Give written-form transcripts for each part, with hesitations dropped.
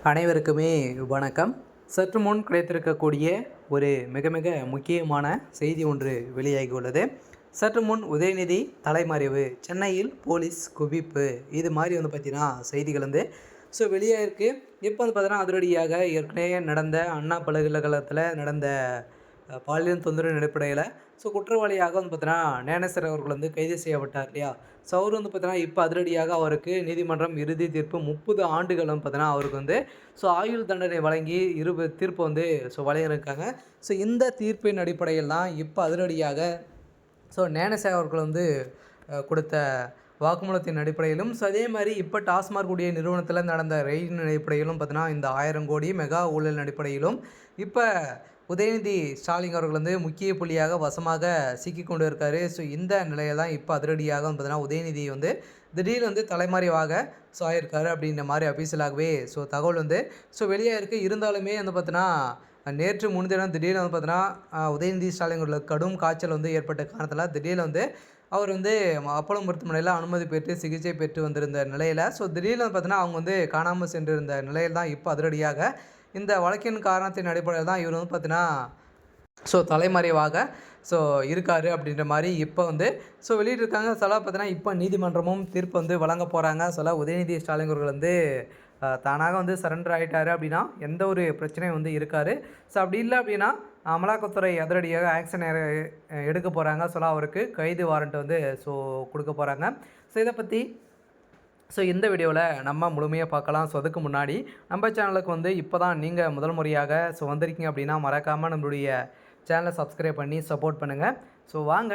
அனைவருக்குமே வணக்கம். சற்று முன் கிடைத்திருக்கக்கூடிய ஒரு மிக மிக முக்கியமான செய்தி ஒன்று வெளியாகியுள்ளது. சற்று முன் உதயநிதி தலைமறைவு, சென்னையில் போலீஸ் குவிப்பு, இது மாதிரி பார்த்தீங்கன்னா செய்திகள் வெளியாகிருக்கு. இப்போ பார்த்தீங்கன்னா அதிரடியாக ஏற்கனவே நடந்த அண்ணா பல்கலைக்கழகத்தில் நடந்த பாலியல் தொந்தரவின் அடிப்படையில் குற்றவாளியாக பார்த்தீங்கன்னா ஞானேஸ்வர் அவர்கள் கைது செய்யப்பட்டார் இல்லையா. அவர் பார்த்தீங்கன்னா இப்போ அதிரடியாக அவருக்கு நீதிமன்றம் இறுதி தீர்ப்பு 30 ஆண்டுகள் பார்த்தீங்கன்னா அவருக்கு ஆயுள் தண்டனை வழங்கி தீர்ப்பு வழங்கியிருக்காங்க. இந்த தீர்ப்பின் அடிப்படையில் தான் இப்போ அதிரடியாக ஞானேஸ்வர் அவர்கள் கொடுத்த வாக்குமூலத்தின் அடிப்படையிலும் அதே மாதிரி இப்போ டாஸ்மாக் உடைய நிறுவனத்தில் நடந்த ரெய்டின் அடிப்படையிலும் பார்த்தீங்கன்னா இந்த 1000 கோடி மெகா ஊழலின் அடிப்படையிலும் இப்போ உதயநிதி ஸ்டாலின் அவர்கள் முக்கிய புள்ளியாக வசமாக சிக்கி கொண்டு இருக்காரு. இந்த நிலையில் தான் இப்போ அதிரடியாக பார்த்தீங்கன்னா உதயநிதி திடீர்னு தலைமறைவாக ஆயிருக்காரு அப்படின்ற மாதிரி அபிஷியலாகவே தகவல் வெளியாகிருக்கு. இருந்தாலுமே பார்த்தீங்கன்னா நேற்று முன்தினம் திடீர்னு பார்த்தீங்கன்னா உதயநிதி ஸ்டாலின் அவர்களுக்கு கடும் காய்ச்சல் ஏற்பட்ட காரணத்தில் திடீர்னு அவர் அப்போலோ மருத்துவமனையில் அனுமதி பெற்று சிகிச்சை பெற்று வந்திருந்த நிலையில் திடீர்னு பார்த்தீங்கன்னா அவங்க காணாமல் சென்றிருந்த நிலையில் தான் இப்போ அதிரடியாக இந்த வழக்கின் காரணத்தின் அடிப்படையில் தான் இவர் பார்த்தீங்கன்னா தலைமறைவாக இருக்கார் அப்படின்ற மாதிரி இப்போ வெளியிட்டிருக்காங்க. பார்த்தீங்கன்னா இப்போ நீதிமன்றமும் தீர்ப்பு வழங்க போகிறாங்க. உதயநிதி ஸ்டாலின் அவர்கள் தானாக சரண்டர் ஆகிட்டார் அப்படின்னா எந்த ஒரு பிரச்சனையும் இருக்காரு. அப்படி இல்லை அப்படின்னா அமலாக்கத்துறை அதிரடியாக ஆக்ஷன் எடுக்க போகிறாங்க. அவருக்கு கைது வாரண்ட் கொடுக்க போகிறாங்க. இதை பற்றி இந்த வீடியோவில் நம்ம முழுமையாக பார்க்கலாம். அதுக்கு முன்னாடி நம்ம சேனலுக்கு இப்போ தான் நீங்கள் முதல் முறையாக வந்திருக்கீங்க அப்படின்னா மறக்காமல் நம்மளுடைய சேனலை சப்ஸ்கிரைப் பண்ணி சப்போர்ட் பண்ணுங்கள். வாங்க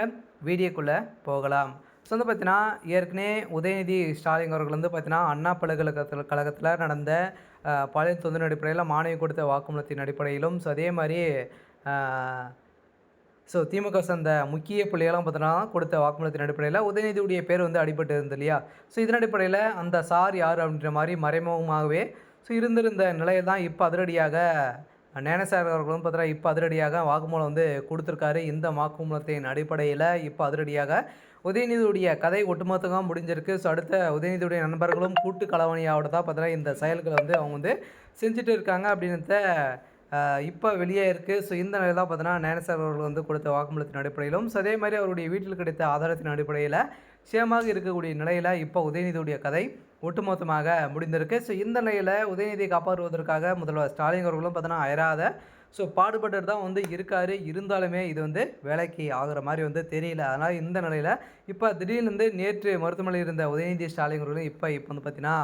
வீடியோக்குள்ளே போகலாம். பார்த்தீங்கன்னா ஏற்கனவே உதயநிதி ஸ்டாலின் அவர்கள் பார்த்தீங்கன்னா அண்ணா பல்கலைக்கழகத்தில் நடந்த பாலியல் தொந்தரவு அடிப்படையில் மாணவி கொடுத்த வாக்குமூலத்தின் அடிப்படையிலும் அதே மாதிரி திமுக சேர்ந்த முக்கிய புள்ளிகளாம் பார்த்தீங்கன்னா கொடுத்த வாக்குமூலத்தின் அடிப்படையில் உதயநிதியுடைய பேர் அடிபட்டு இருந்தது இல்லையா. இதன் அடிப்படையில் அந்த சார் யார் அப்படின்ற மாதிரி மறைமுகமாகவே இருந்திருந்த நிலையில் தான் இப்போ அதிரடியாக ஞானேஸ்வர் அவர்களும் பார்த்தீங்கன்னா இப்போ அதிரடியாக வாக்குமூலம் கொடுத்துருக்காரு. இந்த வாக்குமூலத்தின் அடிப்படையில் இப்போ அதிரடியாக உதயநிதியுடைய கதை ஒட்டுமொத்தமாக முடிஞ்சிருக்கு. அடுத்த உதயநிதியுடைய நண்பர்களும் கூட்டு கலவணியோட தான் பார்த்தீங்கன்னா இந்த செயல்களை அவங்க செஞ்சுட்டு இருக்காங்க அப்படின்றத இப்போ வெளியே இருக்குது. இந்த நிலையில் தான் பார்த்தீங்கன்னா ஞானேஸ்வர் அவர்கள் கொடுத்த வாக்குமூலத்தின் அடிப்படையிலும் அதே மாதிரி அவருடைய வீட்டில் கிடைத்த ஆதாரத்தின் அடிப்படையில் சேமாக இருக்கக்கூடிய நிலையில் இப்போ உதயநிதியுடைய கதை ஒட்டுமொத்தமாக முடிந்திருக்கு. இந்த நிலையில் உதயநிதியை காப்பாற்றுவதற்காக முதல்வர் ஸ்டாலின் அவர்களும் பார்த்தீங்கன்னா அயராத பாடுபட்டு தான் இருக்கார். இருந்தாலுமே இது வேலைக்கு ஆகிற மாதிரி தெரியல. அதனால் இந்த நிலையில் இப்போ திடீர்னு நேற்று மருத்துவமனையில் இருந்த உதயநிதி ஸ்டாலின் அவர்களும் இப்போ பார்த்தீங்கன்னா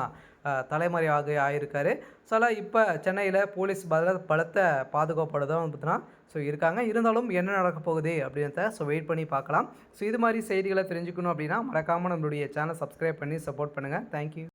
தலைமறைவாக ஆகியிருக்காரு. இப்போ சென்னையில் போலீஸ் பலத்த பாதுகாப்போடு தான் பார்த்தீங்கன்னா இருக்காங்க. இருந்தாலும் என்ன நடக்க போகுது அப்படின்றத வெயிட் பண்ணி பார்க்கலாம். இது மாதிரி செய்திகளை தெரிஞ்சுக்கணும் அப்படின்னா மறக்காமல் நம்மளுடைய சேனல் சப்ஸ்கிரைப் பண்ணி சப்போர்ட் பண்ணுங்கள். தேங்க்யூ.